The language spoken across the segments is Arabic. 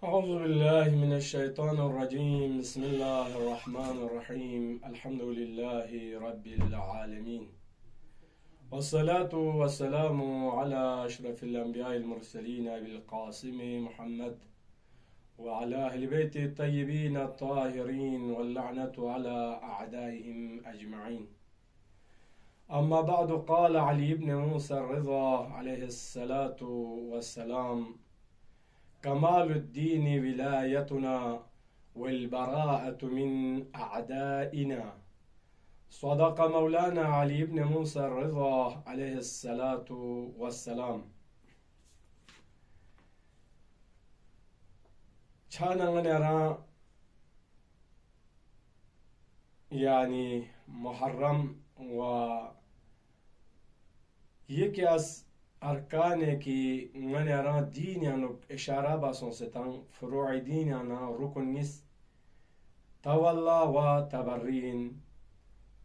أعوذ بالله من الشيطان الرجيم. بسم الله الرحمن الرحيم. الحمد لله رب العالمين، والصلاة والسلام على أشرف الأنبياء المرسلين أبي القاسم محمد وعلى أهل بيت الطيبين الطاهرين، واللعنة على أعدائهم أجمعين. أما بعد، قال علي بن موسى الرضا عليه الصلاة والسلام: كمال الدين ولايتنا والبراءة من أعدائنا. صدق مولانا علي بن موسى الرضا عليه الصلاة والسلام. چانا نرى يعني محرم و یکی از ارکانه کی من ارا دین یعنی اشاره باسون ستان فروع دین یعنی رکن نیست تولا و تبرین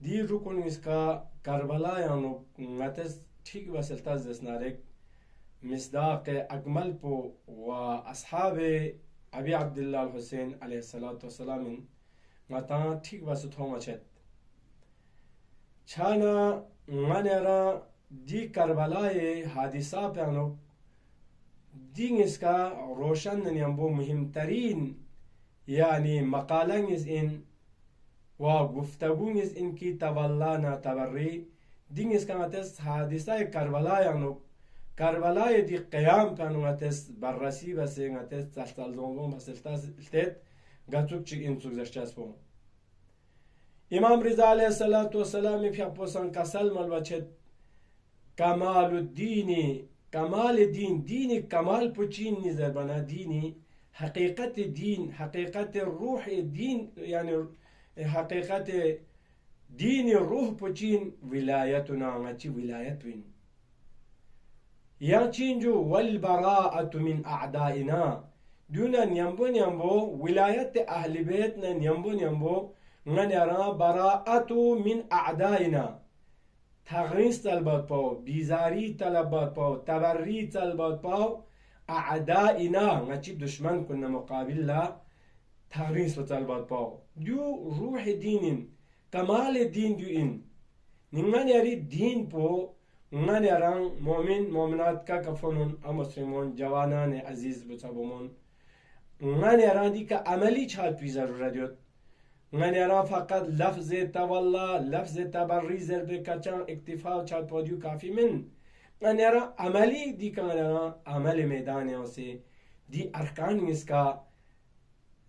دی رکن نیست که کربلا یعنی نتس ٹھیک بسلتاز دسنارک مصداق اکمل پو و اصحاب ابی عبداللہ الحسین علیہ السلام نتا ٹھیک بسط ہو مچت چھانا من ارا دی کربلای حادثه پیانو دین اسکا روشن نیم مهمترین یعنی مقالنگز این و گفتگونگز این کی تولانا تبری دین اسکا متس حادثه کربلای دی قیام پیانو متس بررسی بسی متس تلتلزونگون بسلتاز التت گتوک چی این سوک زشتاز پو امام رضا علیہ السلام پیان پوسان کسل ملوچت کمال الدین، کمال دین کمال پچین نیزر بنا دینی حقیقت دین، حقیقت روح دین یعنی حقیقت دین روح پچین ولایتنا چی ولایت وین یا چینجو والبراءة من اعدائنا دونا نيمبو ولایت اهل بیتنا نيمبو نرى براءة من اعدائنا تغریس طلبات پاو، بیزاری طلبات پاو، تبری طلبات پاو اعدائنا نچی دشمن کنن مقابل لا تغریس طلبات پاو دو روح دین کمال دین دو این نمان یاری دین پو نمان یاران مومنات کا کفنون مسلمون جوانان عزیز بچابمون نمان یاران دی که عملی چال پی ضرورت دیوت من ارا فقط لفظ تولا لفظ تبری ضرب کچان اکتفا چال پودیو کافی من ارا عملی دی که من ارا عمل میدان اسے دی ارکان اس کا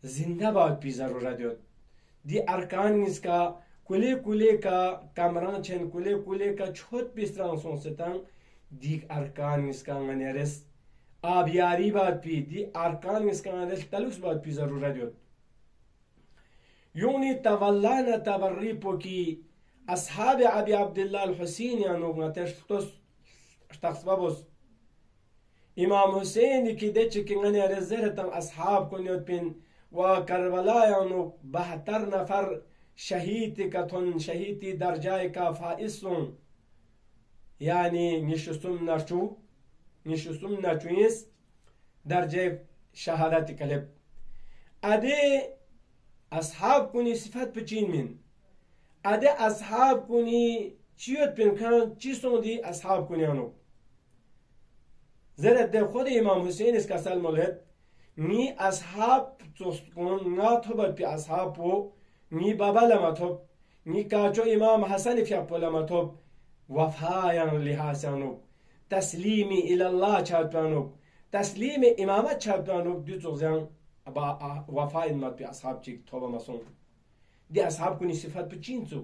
زندہ باد پی ضرورت دیوت دی ارکان اس کا کلے کا کامران چن کلے کا چھوت پیستران سون ستان دی ارکان اس کا من ارس آبیاری باد پی دی ارکان اس کا من ارس تلوس باد پی ضرورت دیوت یونی تولانا تبری پوکی اصحاب ابی عبداللہ الحسین یعنی نتشتوس تخصبابوس امام حسین کی دچ کی غنی رزرتم اصحاب کنیوت پین و کربلا یعنی 72 نفر شهید کتون شهیدی درجای کا فائزون یعنی نشستم نچویس درجه شهادت کلب اده اصحاب کنی صفت پچین من اده اصحاب کنی چیوت پین کن چی سون دی اصحاب کنی آنو زرد ده خود امام حسین اس کا سلم لد نی اصحاب کن نا توبت پی اصحاب پو نی بابا لما توب نی کاچو امام حسن فیاپو لما توب وفایان لحاسانو تسلیمی الاللہ چاپانو تسلیم امامت چاپانو دو چوزیان وفاء مات بی اصحاب چیک توبه مسون دی اصحاب کنی صفت پچین سو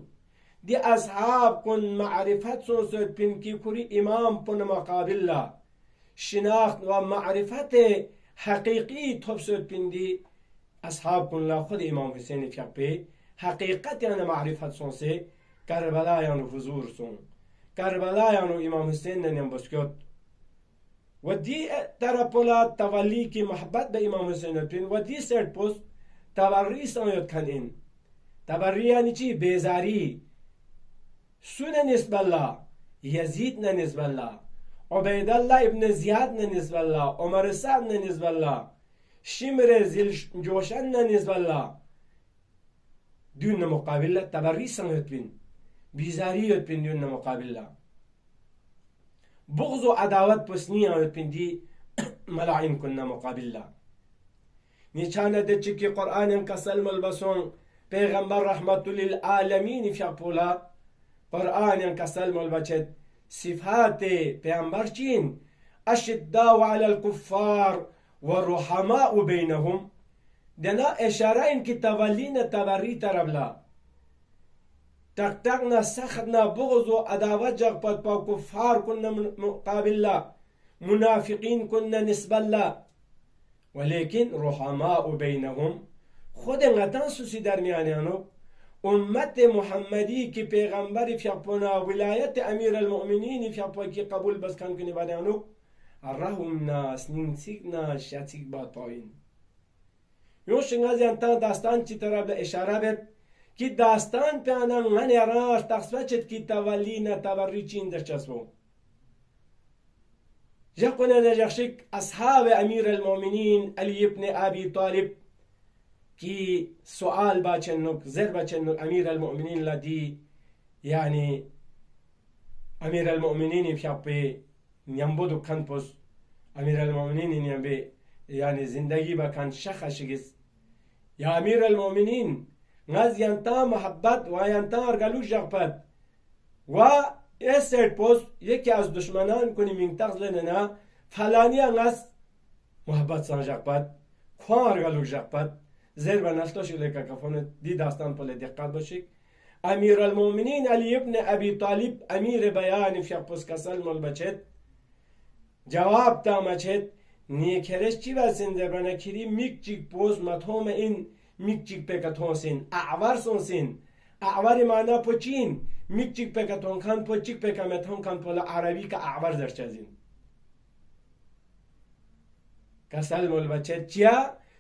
دی اصحاب کن معرفت سون سوید پین کی کوری امام پن مقابل لا شناخت و معرفت حقیقی توب سوید پین دی اصحاب کن لا خود امام حسین فیق پی حقیقت یعنی معرفت سون سے کربلا یعنی حضور سون کربلا یعنی امام حسین نیم بسکیوت و دی طرح پولا تولی کی محبت به امام حسین پین و دی سرد پوست تبری سانیت کن این تبری یعنی چی؟ بیزاری سن نسب الله یزید نسب الله عبید الله ابن زیاد نسب الله عمر سعد نسب الله شمر زل جوشن نسبة الله دون مقابلة تبري سنت بين بيزارية بين دون مقابلة بغض عداوت بسنية بين دي ملاعين كنا مقابلة نيشانة دچكي قرآن كسلم البسون پیغمبر رحمت للعالمين في أبولا قرآن كسلم البچت صفات پیغمبر چين أشداء على الكفار والرحماء بينهم دنا إشارة إن كتابلين تبري تربلا تقتقنا سخنا بغض عداوت جغبت با كفار كنا مقابل منافقين كنا نسبة لا ولكن رحماء بينهم خود انگتان سوسی در میانیانو امت محمدی که پیغمبر فیاپونا ولایت امیر المؤمنین فیاپو کی قبول بس کن کنی بادیانو الرحم ناس نینسیک ناس شاتیک باد پایین یوش نگازی انتان داستان چی طرف اشاره بید که داستان پیانا من راش تقصبچت کی تولینا تبری چین در چسبو جاكونا نجاكشك أصحاب أمير المؤمنين علي بن أبي طالب كي سؤال باچنوك زر باچنوك أمير المؤمنين لدي يعني أمير المؤمنين فيابي نيامبودو كان بوز أمير المؤمنين نيامبي يعني زندگي با كان شخشگس يا أمير المؤمنين ناز ينتا محبت و ينتا ارگلو جغبت و اسر پوز یکی از دشمنان کنی منطقه لننا فلانی انگاز محبت سان جغبت خوان ارگلو جغبت زیر بنالتوش لکا کفونه دی داستان پل دقت باشید امیر المؤمنین علی ابن ابی طالب امیر بیان فی پوز کسل مال بچت جواب تا مچت نیکرش چی بسین زیر بناکیری میکچیک پوز مطهم این میکچیک پکتون سین اعور سون سین اعور معنا پوچین میکچیک پکتون کن پوچیک پکمتون کن پول عربی که اعور در چزین کسل مال بچت چیا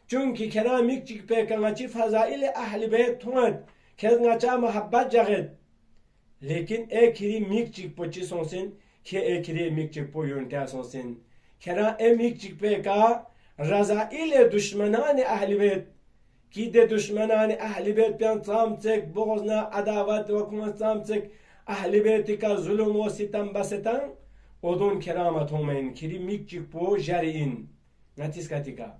چونکی کنا میکچیک پکن چی فضائل اهل بیت توند که نچا محبت جغد لیکن اکری میکچیک پوچی سونسین که اکری میکچیک پویونتیا سونسین کنا میکچیک پکا رضائل دشمنان اهل بیت کی ده دشمنان اهل بیت پیان سامچک بغضنا عداوت و کمان سامچک اهل بیت کا ظلم و ستم بستن اودون کرامت همین کری میکچیک پو جرین نتیس کتیکا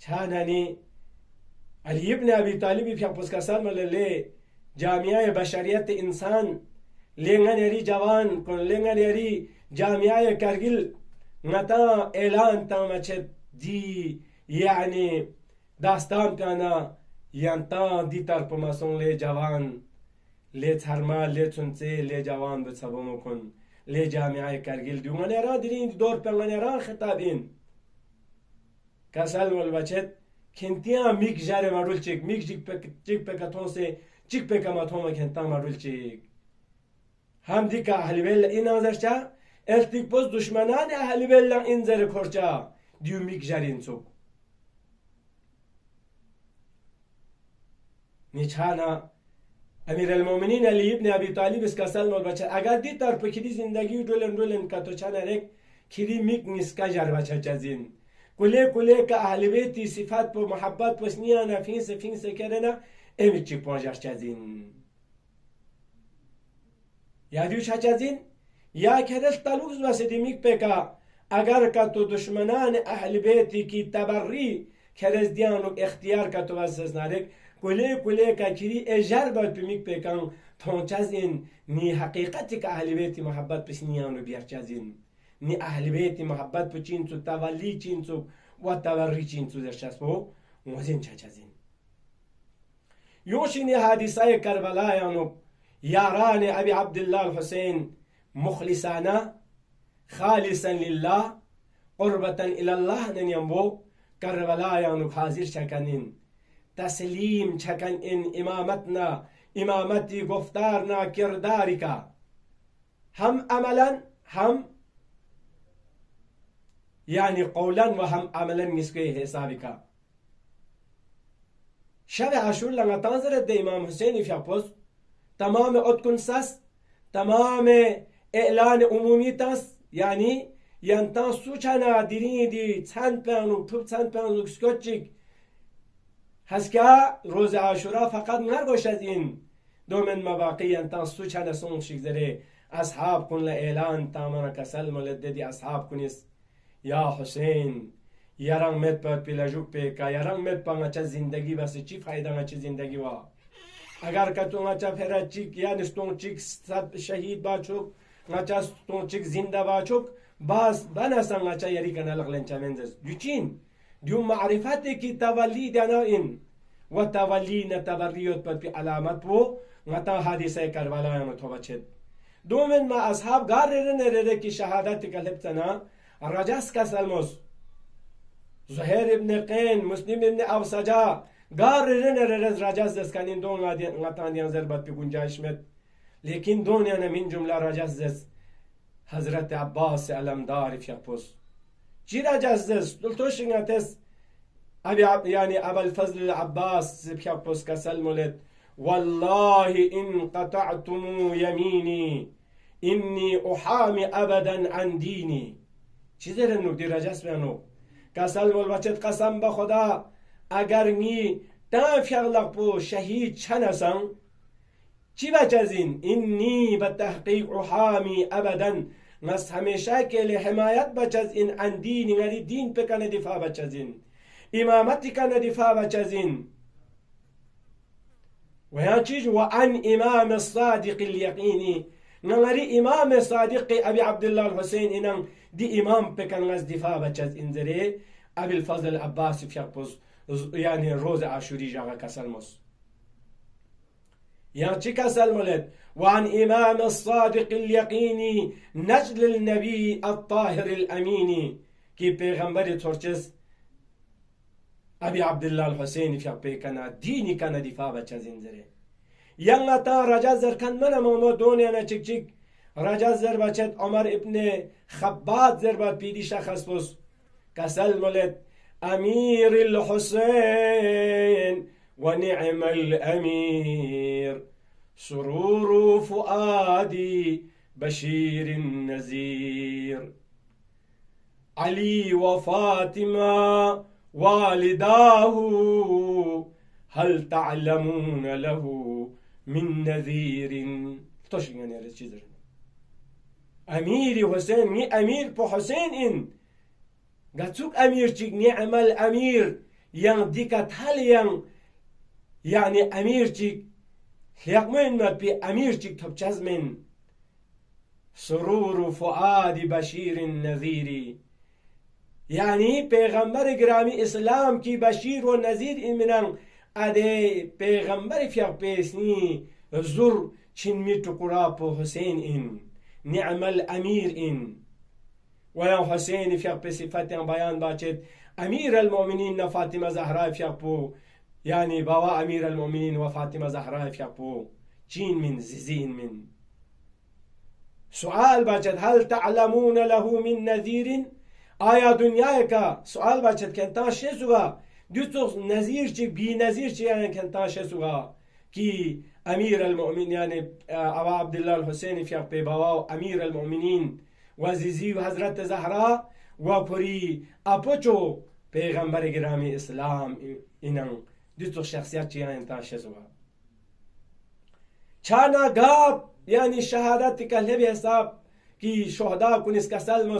چانانی علی ابن ابی طالبی فی پسکسال مللی جامعه بشریت انسان لنگنری جوان کن لنگنری جامعه کرگل نتا اعلان تامچت دی يعني داستان كان ينتا دي طرف مسون لي جوان لي ترما لي تنسي لي جوان بتصبمكن لي جامعه کرگل دیوان را دین دور پنگان را خطابین کسل والبچت کنتیا میک جاره مرول چیک میک چیک پکتون سے چیک پکماتون کنتا مرول چیک هم دیکا اهل بیل این آزرچا التیک پوز دشمنان اهل بیل این زر کرچا دیو میک جارین سوک نیچانا امیر المؤمنین علی ابن ابی طالب اس کا سلم بچا اگر دی طرف کلی زندگی دولن کا تو چانا رک کلی میک نسکا جار بچا چازین کله کا اهل بیت صفات په محبت پسنیا نه فین سے کرنا امی چی پونجار چازین یا دیو چازین یا کرش تعلق واسه میک پکا اگر کا تو دشمنان اهل بیت کی تبری کرز دیانو اختیار کا تو واسه نارک کله کا کری اجر باید پیمیک پیکن تونچازین نی حقیقتی که اهل بیت محبت پسنیانو بیارچازین نی اهل بیت محبت پچین تو تولی چین تو و توری چین تو درچسبو موزین چازین یوشینی حادثه کربلا یانو یاران ابی عبدالله الحسین مخلصانا خالصا لله قربتا الى الله ننیمبو کربلا یانو حاضر شکنین تسلیم چکن این امامتنا امامتی گفتارنا کرداری کا هم عملا هم يعني قولا وهم عملا نسكي حسابك شب عاشور لما تنظرت ده امام حسين في أبوز تمام اتكن ساس تمام اعلان عمومي تاس يعني yantan su çana dirindi çand panu pup çand panu skotçik haska روز عاشورا فقط نرگوش از این دومن مواقع yantan su çana son şigzere اصحاب کن اعلان تامانا کسل مولد دی اصحاب کنیس یا حسین یاران مت پر پیلاجوک پیکا یاران مت پا چه زندگی بس چی فایده چه زندگی وا اگر کتو چه فرا چیک یا نستون چیک شهید باچوک چه ستون چیک زنده باچوک باز بناسان چه یاری کنه لغلن چه منزز دوچین دیو معرفتی کی تولی دانا این و تولی نتبریوت پر پی علامت بو تا حادثه کربلا تو بچد دومن ما اصحاب غاررن رره کی شهادت کلبتنا رجاس کسلموس زهير ابن قين مسلم ابن اوسجا غاررن رره رجاس دسکنین دون غتان ضربت به گنجائش مت لیکن دون یعنی من جمله رجاس دس حضرت عباس علمدار فیقپوس چی رجاس دس دلتوشنگتس ابي يعني ابا الفضل العباس فيقپوس کسلمولت والله إن قطعتم يميني إني أحامي أبدا عن ديني چیزی رنو دی رجاس بیانو کسل مولبچت قسم به خدا اگر نی تا فیغلق بو شهید چنسن چی بچزین اینی به تحقیق أحامي أبدا نس همیشه که لحمایت بچز این عن دینی یعنی دین پکنه دفاع بچزین امامتی کنه دفاع بچزین وياتيج وعن إمام الصادق اليقيني نمري إمام الصادق أبي عبد الله الحسين إنم دي إمام بكن غز دفاع بچز إنزري أبي الفضل العباس في يقبض يعني روز عاشوري جاغا كسلموس يعني كسلمولد وعن إمام الصادق اليقيني نجل النبي الطاهر الأميني كي بيغمبري تورچز أبي عبد الله الحسين في أبيكنا ديني كان دفاع بچزين زره يانا تا رجازر كان منا مومو دوني أنا چك چك رجازر بچت عمر ابن خبات زربات بيدي شخص بس كسل مولد أمير الحسين ونعم الأمير سرور فؤادي بشير النذير علي وفاطمة والداه هل تعلمون له من نذير توشين يعني هذا الشيء أمير حسين مي أمير بو حسين إن قاتوك أمير تيك نعم الأمير ين ديكت هل ين يعني أمير تيك يقمن ما بي أمير تيك تبجز من سرور فؤاد بشير النذير يعني پیغمبر گرامی اسلام کی بشیر و نذیر ایمنان اده پیغمبر فیق پیسنی زور چین می تقرا پو حسین این نعم الامیر این و یا حسین فیق پی صفت بیان باچد امیر المؤمنین فاطمه زهرا فیق پو يعني بوا امیر المؤمنین و فاطمه زهرا فیق پو چین من زین من سؤال باچد هل تعلمون له من نذیر آیا دنیای که سوال بچت کنتا شسوگا دوستو نظیر چی بی نظیر چی یعنی کنتا شسوگا کی امیر المؤمنین یعنی ابا عبدالله الحسین فیق پی بوا امیر المؤمنین و زیزی و حضرت زهرا و پری اپوچو پیغمبر گرامی اسلام اینن دوستو شخصیت چی یعنی کنتا شسوگا چانا گاب یعنی شهادت کلبی حساب کی شهدا کنیس کسل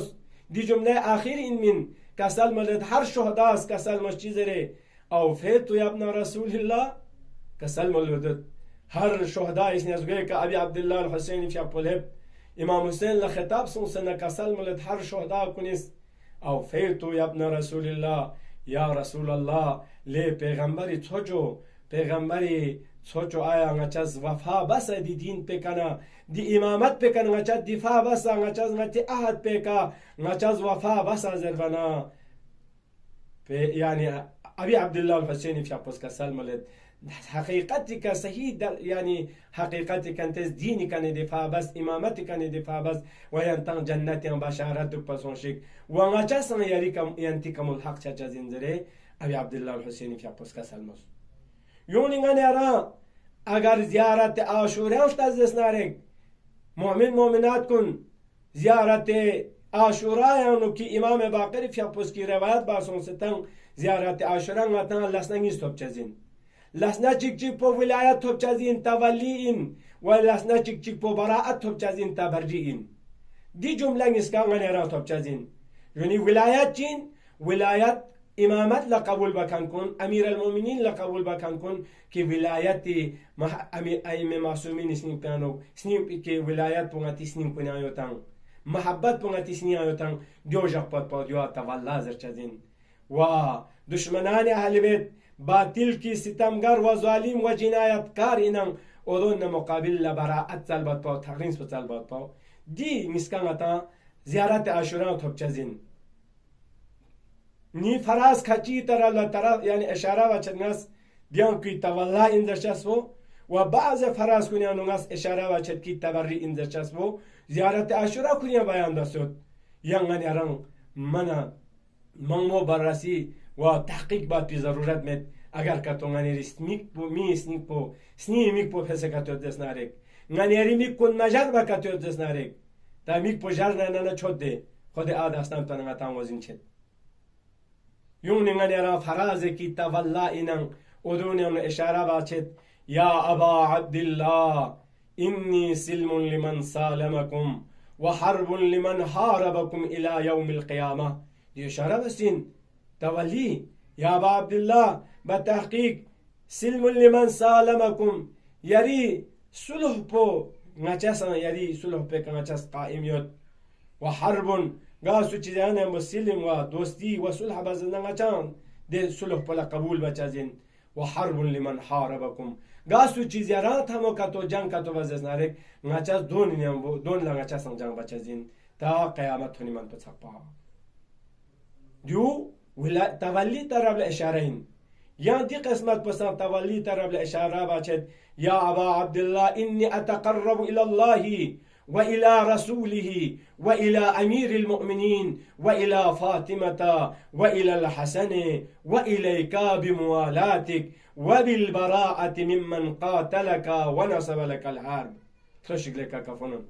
دي جملة آخر إن من كسل ملد هر شهداء كسل مش چیزره أو فيتو يا ابن رسول الله كسل ملد هر شهداء إسني أزوجي كأبي عبد الله الحسين في أبولهب إمام حسين لخطاب سنة كسل ملد هر شهداء كنيس أو فيتو يا ابن رسول الله يا رسول الله لي پیغمبري توجو پیغمبري توجو آیا نچاز وفا بس دي دين پکنا دي امامت پکنا نچاز دفاع بس نچاز نتی احد پکا نچاز وفا بس زربنا يعني ابي عبد الله الحسين في ابوس كسل ملد حقيقتي كصحيح يعني حقيقتي كانت ديني كان دفاع بس امامتي كان دفاع بس وينتن جنتي بشارتك بسونشيك ونچاز يريكم ينتكم الحق چاچازين زره ابي عبد الله الحسين في ابوس كسل مس یونی نرا اگر زیارت عاشورا تازس نارگ مؤمن مؤمنات کن زیارت عاشورا یانو کی امام باقر فیاپوس کی روایت باسون ستن زیارت عاشورا ngatan lasnangis topçazin lasna çık po vilayet topçazin tavalliin ve lasna çık po baraat topçazin tabarriin di cümleniz kanganera topçazin yani vilayet cin vilayet imamet la kabul bakan kun emir el muminin la kabul bakan kun ki vilayeti aime masumin isnim piano isnim ki vilayet pungat isnim punayotan محبت پونگتی سنیایوتن دیو جاپات پادیو تولى زرچزین و دشمنان اهل بیت باطل کی ستمگر و ظالم و جنایتکار اینن اودون مقابل لبراءت سلبات پاو تغرینس پا سلبات پاو دی مسکانتا زیارت عاشورا تبچزین نی فراز کچی ترا لطرف یعنی اشاره و چنگاس دیان کی تولى انزرچسو و بعض فراز کنیانونگاس اشاره و چد کی تبری انزرچسو زیارت عاشورا کنیا بیان داشت یعنی اران منا منو بررسی و تحقیق باید بی ضرورت مد اگر کتونگانی رسمیک بو میسنیک بو سنیمیک بو پس کتوت دست نارک غنیری میک کن مجر با کتوت دست نارک تا میک پجار نه چود ده خود آد هستم تا نگاتان وزین چد یون نگانی اران فراز کی تولا اینن ادونیان اشاره باچد یا ابا عبدالله إني سلم لمن سالمكم وحرب لمن حاربكم إلى يوم القيامة دي إشارة بسين تولي يا أبا عبد الله بالتحقيق سلم لمن سالمكم يري صلح بو نچاسا يري صلح بك نچاس قائم يد وحرب قاسو چيزانا مسلم ودوستي وصلح بزنا نچان دي صلح بلا قبول بچازين وحرب لمن حاربكم گاسو چیزیارات همو کتو جنگ کتو وزز نارک نچاس دون لنچاس جنگ بچازین تا قیامت تونی من بچپا دیو تولی طرف لاشارین یا دی قسمت پسان تولی طرف لاشاره بچد یا ابا عبدالله انی اتقرب الى الله وإلى رسوله وإلى أمير المؤمنين وإلى فاطمة وإلى الحسن وإليك بموالاتك وبالبراءة ممن قاتلك ونصب لك الحرب ترشق لك كفنون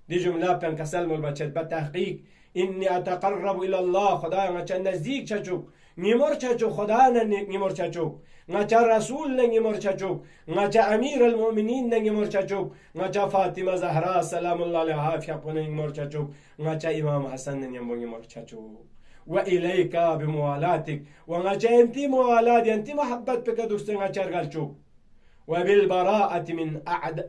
دي جملة بين كسلم البچت بالتحقيق إني أتقرب إلى الله خدايا نچا نزدیک چچوک نمور چچوک خدايا نمور چچوک نچا رسول نمور چچوک نچا أمير المؤمنين نمور چچوك نچا فاطمة زهراء سلام الله عليها فيقون نمور چچوك نچا إمام حسن نمور چچوك وإليك بموالاتك ونچا انتي موالات انتي محبت بك دوست نچا رغلچوك وبالبراءة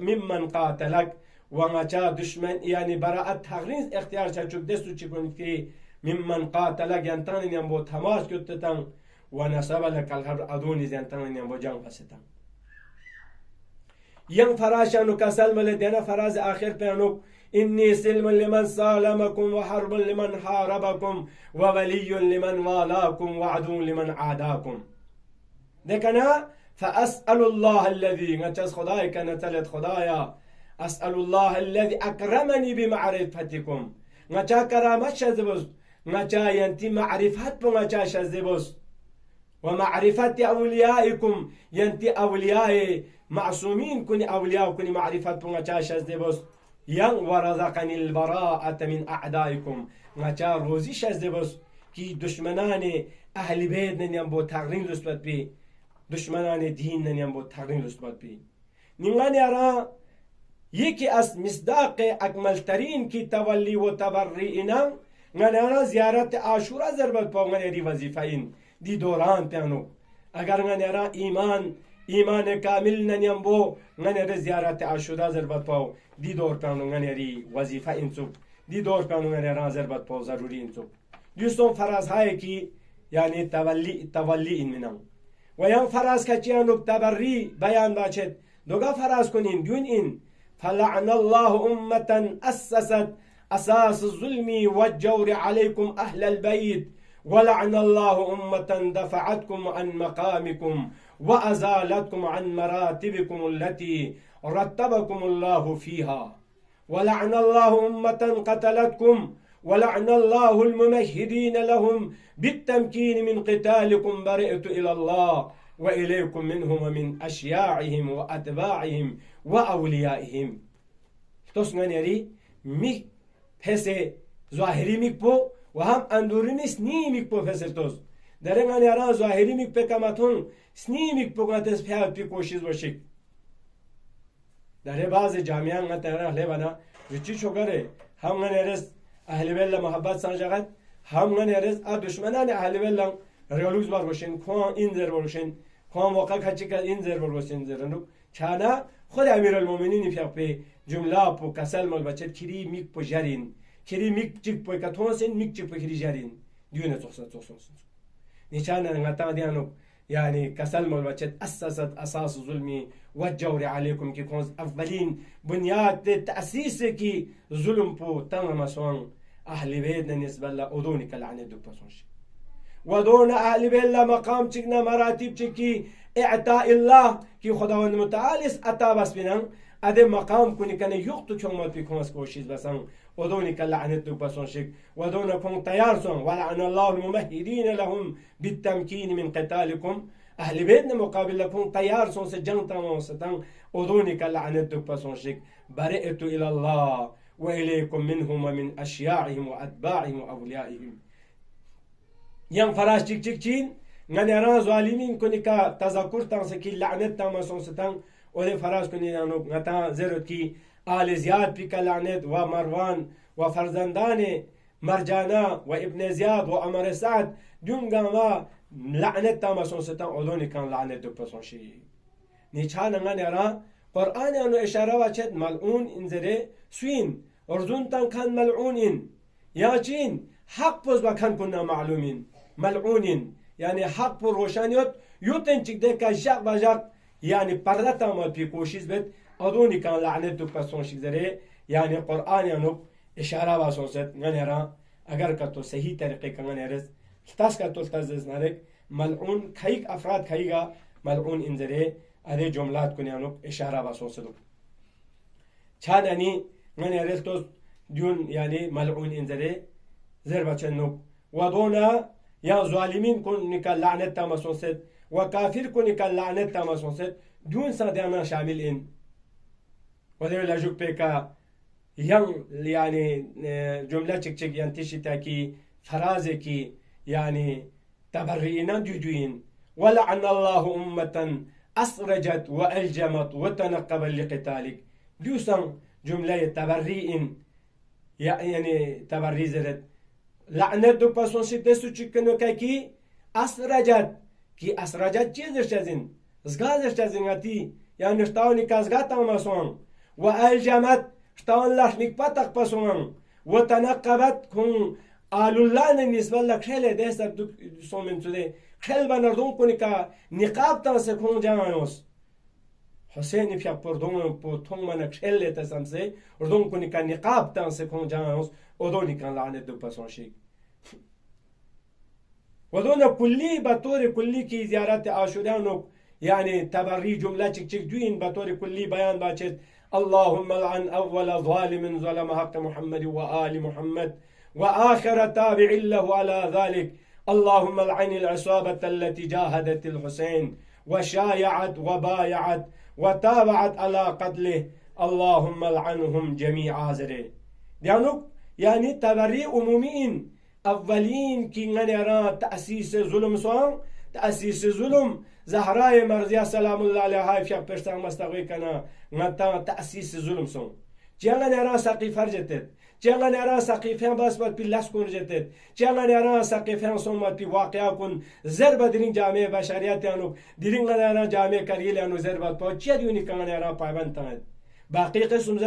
ممن قاتلك ونچا دشمن يعني براءة تغريز اختيار چچوك دستو چكون في ممن قاتلك ينتان ينبو تماس كتتن ونصب لك الحرب أدوني ينتان ينبو جنگ بستن ين فراشانو كسلم لدينا فراز آخر بيانوك إني سلم لمن سالمكم وحرب لمن حاربكم وولي لمن والاكم وعدو لمن عاداكم دكنا فأسأل الله الذي نتس خدايا كانت خدايا أسأل الله الذي أكرمني بمعرفتكم نتا كرامة شذبوس نتا ينتي معرفت بنتا شذبوس ومعرفة أوليائكم ينتي أولياء معصومين كوني أولياء كوني معرفة بنتا شذبوس ين ورزقني البراءة من أعدائكم نتا روزي شذبوس كي دشمنان أهل بيت ينبو تغرين لسبت بي دشمنان دين ينبو تغرين لسبت بي نماني أرى يكي أس مصداق أكمل ترين كي تولي وتبرئنا نانا زيارة عاشورا زربت باو نانا وظيفين دي دوران بيانو اگر نانا إيمان كامل نيامبو نانا زيارة عاشورا زربت باو دي دور بيانو نانا وظيفين سوك دي دور بيانو نانا زربت باو ضروري سوك دوستون فراز هاي كي يعني تولي إن منام ويان فراز كچيانو تبري بيان باشد دوغا فراز كنين دون إن فلعن الله أمة أسست أساس الظلم والجور عليكم أهل البيت ولعن الله أمة دفعتكم عن مقامكم وأزالتكم عن مراتبكم التي رتبكم الله فيها ولعن الله أمة قتلتكم ولعن الله الممهدين لهم بالتمكين من قتالكم برئت إلى الله وإليكم منهم ومن أشياعهم وأتباعهم وأوليائهم تصنع نري مي پس ظاهری میکپو و هم اندورینی سنی میکپو فسرتوز درنگ آنیارا ظاهری میکپه کماتون سنی میکپو گاتس پیاد پی کوشیز باشی در بعض جامعه انگتره اهل بنا رچی چوکره هم نرس اهل بیل محبت سانجاقت هم نرس دشمنان اهل بیل ریالوز بار باشین کوان این زر باشین کوان واقع کچی که این زر باشین زرنو چانا خود امیرالمومنین فیاپی جمله پو کسل مال بچت کری میک پو جرین کری میک چیک پو کتونسین میک چیک پو کری جرین دیونه توسن نشان انگتا دیانو يعني كسلم الوجه أسست أساس ظلمي والجور عليكم كي كونز أولين بنياد تأسيس كي ظلم بو تنغم سوان أهل بيتنا نسبة لأذوني كالعني دوك بسونش ودون أهل بيتنا مقام تشكنا مراتب تشكي إعطاء الله كي خداوند متعالس أتا بس بنا أدي مقام كوني كان يقتو كوما في كونس كوشيز بسان ودوني كالعني دوك بسونشك ودون كون تيار سون ولعن الله الممهدين لهم بالتمكين من قتالكم أهل بيتنا مقابل لكم تيار سون سجن تمام ستان ودوني كالعني دوك بسونشك برئت إلى الله وإليكم منهم ومن أشياعهم وأتباعهم وأوليائهم ين فراش تشيك تشيك تشين ngani aran zalimin kuni ka tazakur tan se ki lanet tam son setan ode faraz kuni anu ngata zerot ki al ziyad pi ka lanet wa marwan wa farzandane marjana wa ibn ziyad wa amr sa'd dunga ma lanet tam son setan odoni kan lanet do person shi ni chana ngani ara qur'an anu ishara wa chet mal'un inzere suin orzun tan kan mal'unin yachin haq poz ba kan kunna ma'lumin mal'unin يعني حق پر روشانیت یوتن چیک ده که جاق و جاق يعني پرده تامال پی کوشیز بد ادونی کان لعنت دو پسون شیک زره يعني قرآن یانو اشاره باسون ست غنیرا اگر کتو صحیح طریقه کان یرز تاس کتو تزز نرک ملعون کایک افراد کایگا ملعون انزره ادي جملات کن یانو اشاره باسون ست چانانی غنیرز تو دون يعني ملعون انزره زربچنو ودونا يا ظالمين كن نكال لعنة تامسون سد وكافر كن نكال لعنة تامسون سد دون صدانا شامل إن وده لاجوك بيكا يعني جملة تشك ينتشي تاكي فرازة كي يعني تبرئنا دوين ولعن الله أمة أسرجت وألجمت وتنقب لقتالك دوسا جملة تبرئن يعني تبرئ زرت لعنت دو پاسون سی دستو چکنو کی اسرجت کی اسرجت چیزش چزین زگازش چزین اتی یعنی شتاونی کازگات آماسون و الجمت شتاون لحنیک پاتق پاسون و تنقبت کن آلولان نسبت لکشل دست دو سومن توده خل بنردون کنی که نقاب تانسه کن جانوس حسینی فیا پردون پو تون من خل تسانسه ردون کنی که نقاب تانسه کن جانوس ودوني كان لعنة دو باسون شيك ودونا كلي بطور كلي كي زيارات عاشورانو يعني تبري جملة تشك دوين بطور كلي بيان باشد اللهم لعن أول ظالم ظلم حق محمد وآل محمد وآخر تابع له على ذلك اللهم لعن العصابة التي جاهدت الحسين وشايعت وبايعت وتابعت على قتله اللهم لعنهم جميعا زره يعني تبري أمومين أولين كي نرى تأسيس ظلم سوان تأسيس ظلم زهراء مرضية سلام الله عليها في بشتغل مستغوي كنا نتا تأسيس ظلم سوان جانا نرى ساقي فرجتت جانا نرى ساقي فين بس بات بلاس كون جتت جانا نرى ساقي فين صوم بات واقعا كون زربة درين جامعة بشريات أنو درين نرى جامعة كريل أنو زربة با چيا ديوني كنا نرى پايبان تاند باقي قسم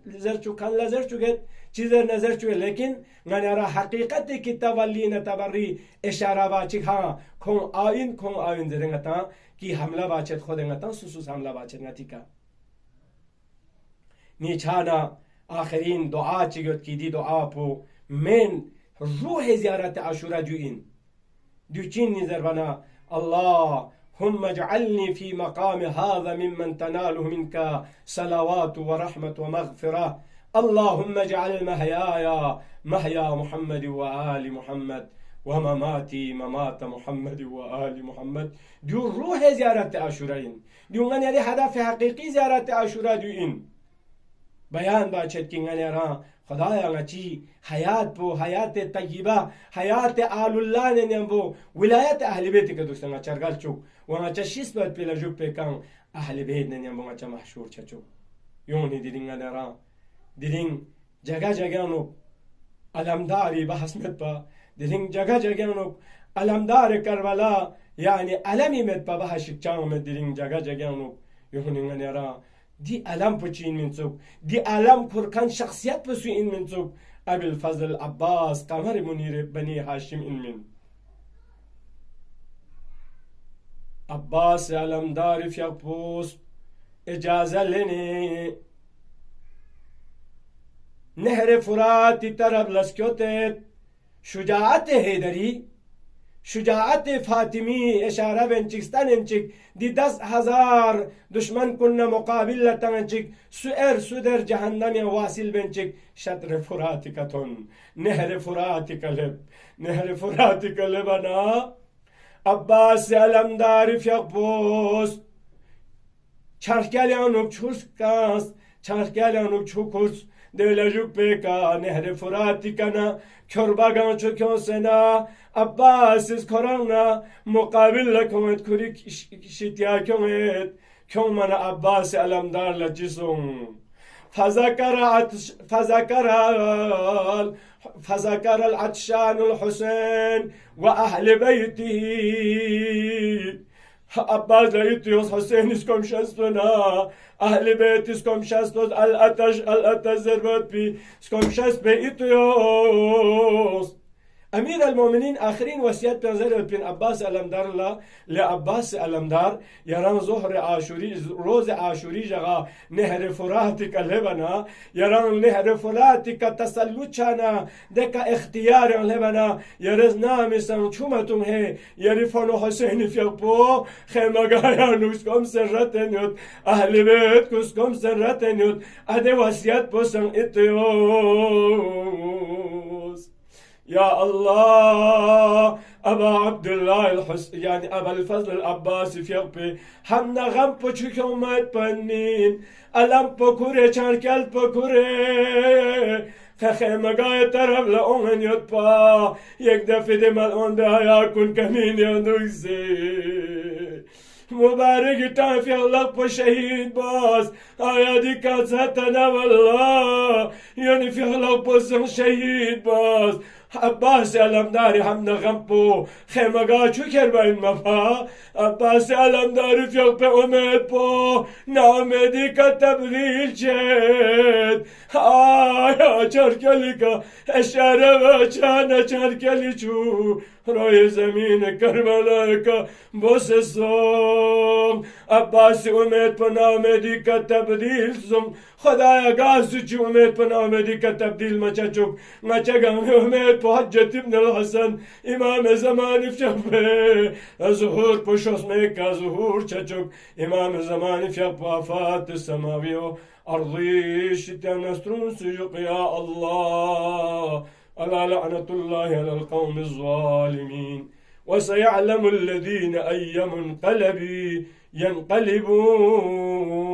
زر چو كان لزر چو گت چیزر نظر چوه لیکن نرى حقیقت کی تولینا تبری اشاره باچک ها کون آین زرنگتا کی حمله باچت خودنگتا سوسوس حمله باچت نتیکا نیچانا آخرین دعا چیگوت کی دی دعا پو من روح زیارت عاشورا جوین دوچین نظر بنا اللهم اجعلني في مقام هذا ممن تناله منك صلوات ورحمة ومغفرة اللهم اجعل محياي محيا محمد وآل محمد ومماتي ممات محمد وآل محمد دو روح زيارة عاشورين دو من يلي هدف حقيقي زيارة عاشورا دوين بيان باشد كينغاني را خدايا غتي حياة طيبة حياة آل الله نيمبو ولاية أهل بيتك دوستنا چرغالچو وانا چشيس بات بلا جوك بكان أهل بيت نيمبو غا محشور چچو يوني ديدين غدرا ديدين جگا علمداري بحسمت با ديدين جگا علمدار كربلا يعني علمي مت با بحشك چام ديدين جگا يوني غنرا دي علم پچين منسوب دي علم كركان شخصيات بسو إن منسوب أبي الفضل عباس قمر منير بني هاشم إن من عباس علمدار في أقبوس إجازة لني نهر فرات طرب لسكوتت شجاعت هيدري شجاعت فاطمی اشاره بنچکستان انچک دی 10,000 دشمن کنه مقابل تنچک سو در جهنم واصل بنچک شطر فرات کتون نهر فرات کلبنا عباس علمدار فیقبوس چرکلیانوک چورسکاس چرکلیانوک چوکورس دلجوک پیکا نهر فراتی کنا کرباگان چوکیون سنا عباس از کرانا مقابل لکومت کوری شتیا کیونت کیون من عباس علمدار لجیسون فذكر العطشان الحسين وأهل بيته عباس ليتيوس حسين اسكم شستنا أهل بيت اسكم شستوس الأتش زربت بي اسكم شست بيتيوس أمير المؤمنين آخرين وصيات بنزل بين عباس علمدار الله لعباس علمدار يران ظهر عاشوري روز عاشوري جغا نهر فراتك لبنا يران نهر فراتك تسلطنا دك اختيار لبنا يرزنا مسان چومتون هي يرفون حسين فيقبو خيمة غايانوس كم سرتنيوت أهل بيت كم سرتنيوت أدي وصيات بسن إتيوس يا الله أبا عبد الله يعني أبا الفضل العباسي في يقبي همنا غم بچكم مات بنين ألم بكوري چانكال بكوري خخيمة غاية طرف لأمن يطبا يك دفي دي ملعون ده يكون كمين يندوزي مبارك تعفي الله بشهيد باس آيا دي كاتساتنا والله يعني في الله بسن شهيد باس عباس علمداری هم نغمپو خیمگا چو کربین مفا عباس علمداری فیق به امید پو نامیدی که تبدیل شد آیا چرکلی که اشاره و چانه چرکلی چو روی زمین کربلا که بسسم عباس امید پو نامیدی که تبدیل سم خدایا گاسو چو امید پو نامیدی که تبدیل مچا چوک مچا گم امید حجة ابن الحسن إمام زمان في شفه ظهور بشوس ميكا ظهور تشجك إمام زمان في وفات السماوي أرضي شتان نسترون سجق يا الله ألا لعنة الله على القوم الظالمين وسيعلم الذين أي منقلب ينقلبون